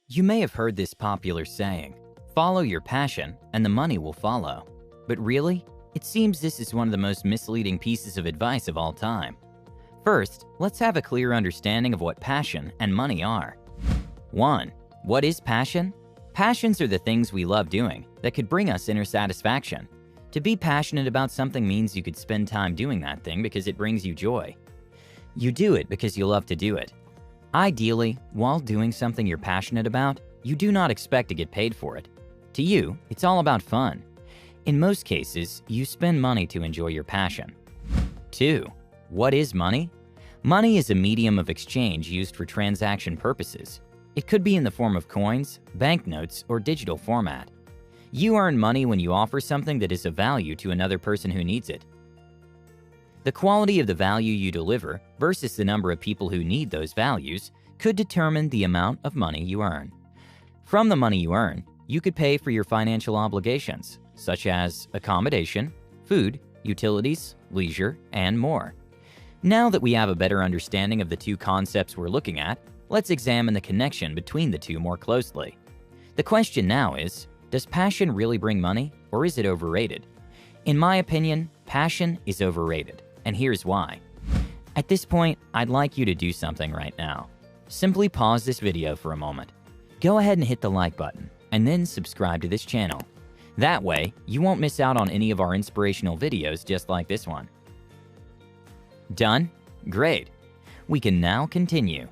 You may have heard this popular saying, follow your passion and the money will follow. But really, it seems this is one of the most misleading pieces of advice of all time. First, let's have a clear understanding of what passion and money are. 1. What is passion? Passions are the things we love doing that could bring us inner satisfaction. To be passionate about something means you could spend time doing that thing because it brings you joy. You do it because you love to do it. Ideally, while doing something you're passionate about, you do not expect to get paid for it. To you, it's all about fun. In most cases, you spend money to enjoy your passion. 2. What is money? Money is a medium of exchange used for transaction purposes. It could be in the form of coins, banknotes, or digital format. You earn money when you offer something that is of value to another person who needs it. The quality of the value you deliver versus the number of people who need those values could determine the amount of money you earn. From the money you earn, you could pay for your financial obligations, such as accommodation, food, utilities, leisure, and more. Now that we have a better understanding of the two concepts we're looking at, let's examine the connection between the two more closely. The question now is, does passion really bring money, or is it overrated? In my opinion, passion is overrated, and here's why. At this point, I'd like you to do something right now. Simply pause this video for a moment. Go ahead and hit the like button, and then subscribe to this channel. That way, you won't miss out on any of our inspirational videos just like this one. Done? Great. We can now continue.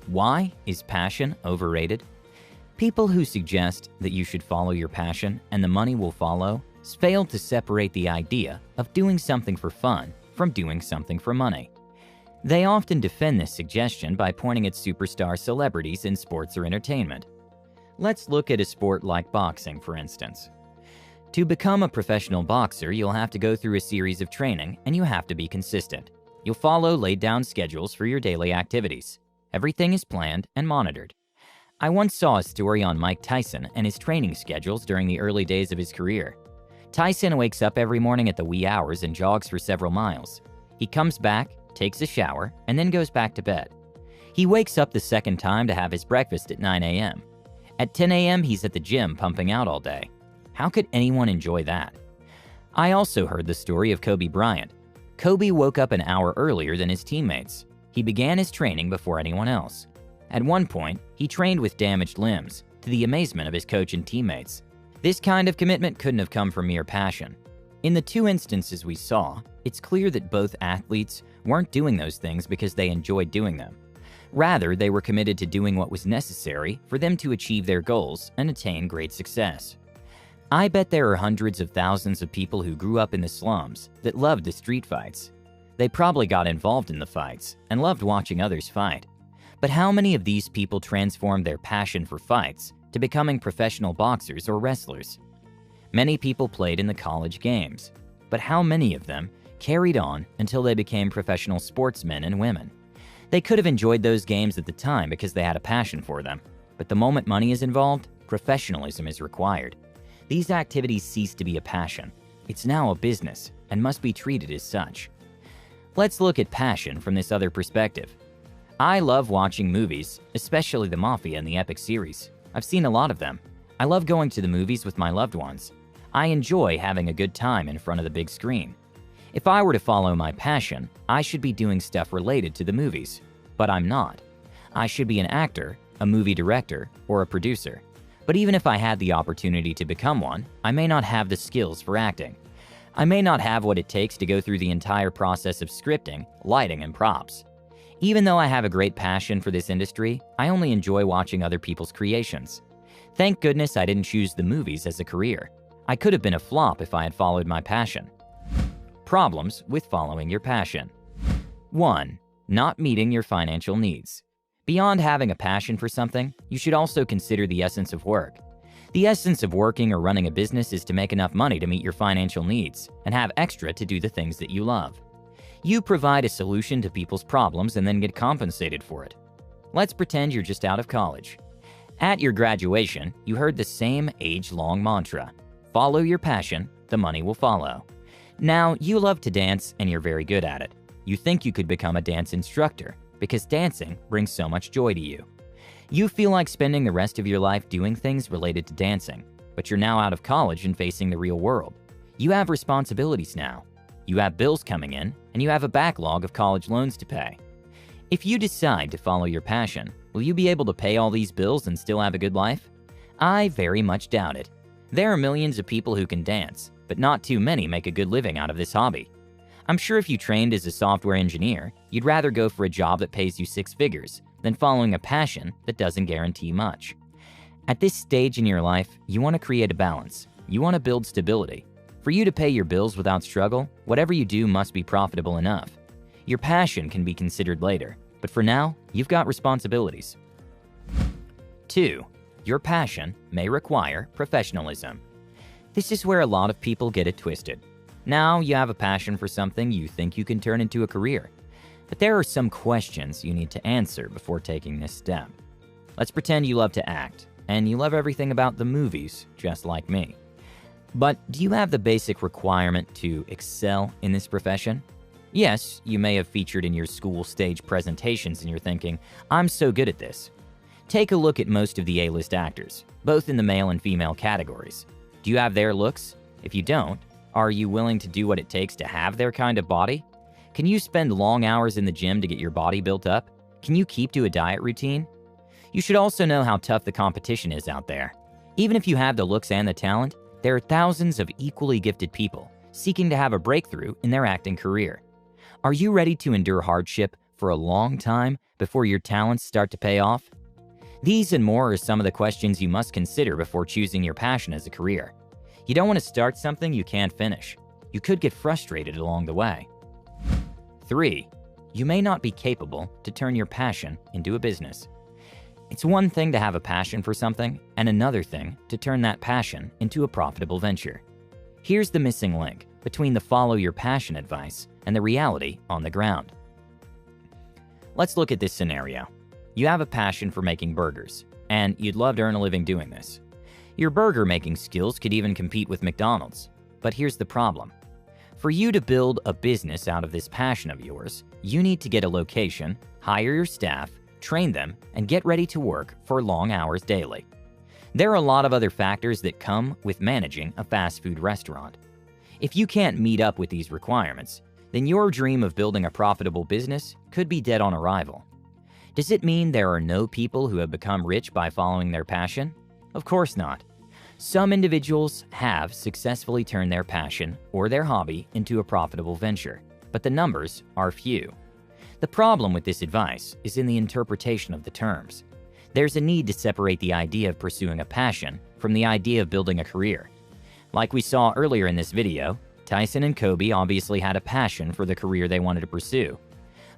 Why is passion overrated? People who suggest that you should follow your passion and the money will follow fail to separate the idea of doing something for fun from doing something for money. They often defend this suggestion by pointing at superstar celebrities in sports or entertainment. Let's look at a sport like boxing, for instance. To become a professional boxer, you'll have to go through a series of training and you have to be consistent. You'll follow laid-down schedules for your daily activities. Everything is planned and monitored. I once saw a story on Mike Tyson and his training schedules during the early days of his career. Tyson wakes up every morning at the wee hours and jogs for several miles. He comes back, takes a shower, and then goes back to bed. He wakes up the second time to have his breakfast at 9 a.m. At 10 a.m., he's at the gym pumping out all day. How could anyone enjoy that? I also heard the story of Kobe Bryant. Kobe woke up an hour earlier than his teammates. He began his training before anyone else. At one point, he trained with damaged limbs, to the amazement of his coach and teammates. This kind of commitment couldn't have come from mere passion. In the two instances we saw, it's clear that both athletes weren't doing those things because they enjoyed doing them. Rather, they were committed to doing what was necessary for them to achieve their goals and attain great success. I bet there are hundreds of thousands of people who grew up in the slums that loved the street fights. They probably got involved in the fights and loved watching others fight. But how many of these people transformed their passion for fights to becoming professional boxers or wrestlers? Many people played in the college games, but how many of them carried on until they became professional sportsmen and women? They could have enjoyed those games at the time because they had a passion for them, but the moment money is involved, professionalism is required. These activities cease to be a passion. It's now a business and must be treated as such. Let's look at passion from this other perspective. I love watching movies, especially the Mafia and the Epic series. I've seen a lot of them. I love going to the movies with my loved ones. I enjoy having a good time in front of the big screen. If I were to follow my passion, I should be doing stuff related to the movies. But I'm not. I should be an actor, a movie director, or a producer. But even if I had the opportunity to become one, I may not have the skills for acting. I may not have what it takes to go through the entire process of scripting, lighting, and props. Even though I have a great passion for this industry, I only enjoy watching other people's creations. Thank goodness I didn't choose the movies as a career. I could have been a flop if I had followed my passion. Problems with following your passion. 1. Not meeting your financial needs. Beyond having a passion for something, you should also consider the essence of work. The essence of working or running a business is to make enough money to meet your financial needs and have extra to do the things that you love. You provide a solution to people's problems and then get compensated for it. Let's pretend you're just out of college. At your graduation, you heard the same age-long mantra: follow your passion, the money will follow. Now, you love to dance and you're very good at it. You think you could become a dance instructor because dancing brings so much joy to you. You feel like spending the rest of your life doing things related to dancing, but you're now out of college and facing the real world. You have responsibilities now. You have bills coming in, and you have a backlog of college loans to pay. If you decide to follow your passion, will you be able to pay all these bills and still have a good life? I very much doubt it. There are millions of people who can dance, but not too many make a good living out of this hobby. I'm sure if you trained as a software engineer, you'd rather go for a job that pays you six figures than following a passion that doesn't guarantee much. At this stage in your life, you want to create a balance. You want to build stability. For you to pay your bills without struggle, whatever you do must be profitable enough. Your passion can be considered later, but for now, you've got responsibilities. 2. Your passion may require professionalism. This is where a lot of people get it twisted. Now you have a passion for something you think you can turn into a career. But there are some questions you need to answer before taking this step. Let's pretend you love to act, and you love everything about the movies, just like me. But do you have the basic requirement to excel in this profession? Yes, you may have featured in your school stage presentations and you're thinking, I'm so good at this. Take a look at most of the A-list actors, both in the male and female categories. Do you have their looks? If you don't, are you willing to do what it takes to have their kind of body? Can you spend long hours in the gym to get your body built up? Can you keep to a diet routine? You should also know how tough the competition is out there. Even if you have the looks and the talent, there are thousands of equally gifted people seeking to have a breakthrough in their acting career. Are you ready to endure hardship for a long time before your talents start to pay off? These and more are some of the questions you must consider before choosing your passion as a career. You don't want to start something you can't finish. You could get frustrated along the way. 3. You may not be capable to turn your passion into a business. It's one thing to have a passion for something, and another thing to turn that passion into a profitable venture. Here's the missing link between the follow your passion advice and the reality on the ground. Let's look at this scenario. You have a passion for making burgers, and you'd love to earn a living doing this. Your burger making skills could even compete with McDonald's. But here's the problem. For you to build a business out of this passion of yours, you need to get a location, hire your staff, train them, and get ready to work for long hours daily. There are a lot of other factors that come with managing a fast food restaurant. If you can't meet up with these requirements, then your dream of building a profitable business could be dead on arrival. Does it mean there are no people who have become rich by following their passion? Of course not. Some individuals have successfully turned their passion or their hobby into a profitable venture, but the numbers are few. The problem with this advice is in the interpretation of the terms. There's a need to separate the idea of pursuing a passion from the idea of building a career. Like we saw earlier in this video, Tyson and Kobe obviously had a passion for the career they wanted to pursue.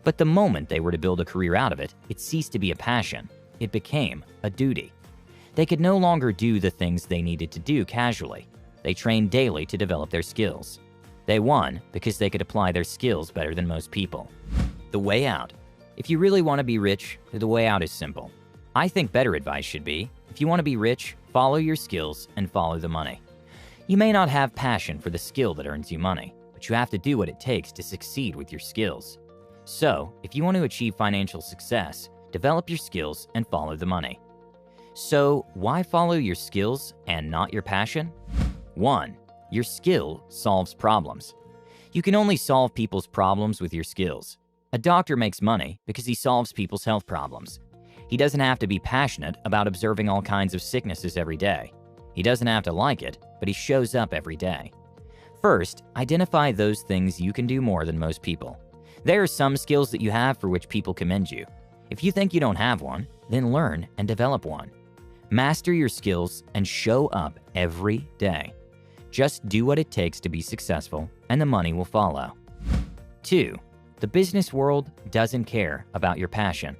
But the moment they were to build a career out of it, it ceased to be a passion. It became a duty. They could no longer do the things they needed to do casually. They trained daily to develop their skills. They won because they could apply their skills better than most people. The way out. If you really want to be rich, the way out is simple. I think better advice should be, if you want to be rich, follow your skills and follow the money. You may not have passion for the skill that earns you money, but you have to do what it takes to succeed with your skills. So, if you want to achieve financial success, develop your skills and follow the money. So, why follow your skills and not your passion? 1. Your skill solves problems. You can only solve people's problems with your skills. A doctor makes money because he solves people's health problems. He doesn't have to be passionate about observing all kinds of sicknesses every day. He doesn't have to like it, but he shows up every day. First, identify those things you can do more than most people. There are some skills that you have for which people commend you. If you think you don't have one, then learn and develop one. Master your skills and show up every day. Just do what it takes to be successful, and the money will follow. 2. The business world doesn't care about your passion.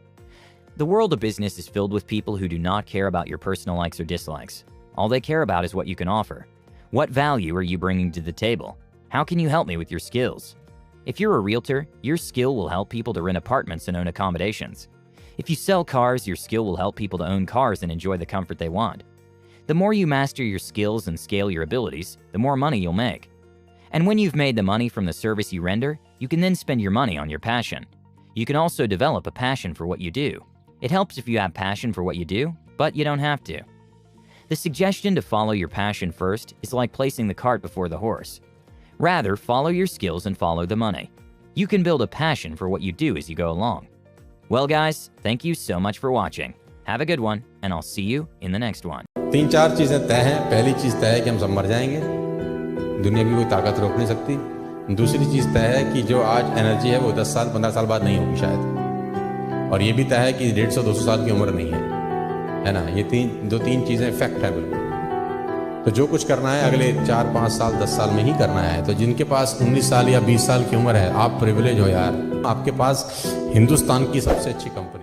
The world of business is filled with people who do not care about your personal likes or dislikes. All they care about is what you can offer. What value are you bringing to the table? How can you help me with your skills? If you're a realtor, your skill will help people to rent apartments and own accommodations. If you sell cars, your skill will help people to own cars and enjoy the comfort they want. The more you master your skills and scale your abilities, the more money you'll make. And when you've made the money from the service you render, you can then spend your money on your passion. You can also develop a passion for what you do. It helps if you have passion for what you do, but you don't have to. The suggestion to follow your passion first is like placing the cart before the horse. Rather, follow your skills and follow the money. You can build a passion for what you do as you go along. Well guys, thank you so much for watching. Have a good one, and I'll see you in the next one. 3-4 चीज़ें तय हैं। पहली चीज़ तय है कि हम सब मर जाएंगे, दुनिया की कोई ताकत रोक नहीं सकती। दूसरी चीज़ तय है कि जो आज एनर्जी है वो 10 साल 15 साल बाद नहीं होगी शायद। और ये भी तय है कि 150-200 साल की उम्र नहीं है ना। ये 3 चीज़ें फैक्ट है बिल्कुल। तो जो कुछ करना है अगले 4-5 साल 10 साल में ही करना है। तो जिनके पास 19 साल या 20 साल की उम्र है, आप प्रिविलेज हो यार। आपके पास हिंदुस्तान की सबसे अच्छी कंपनी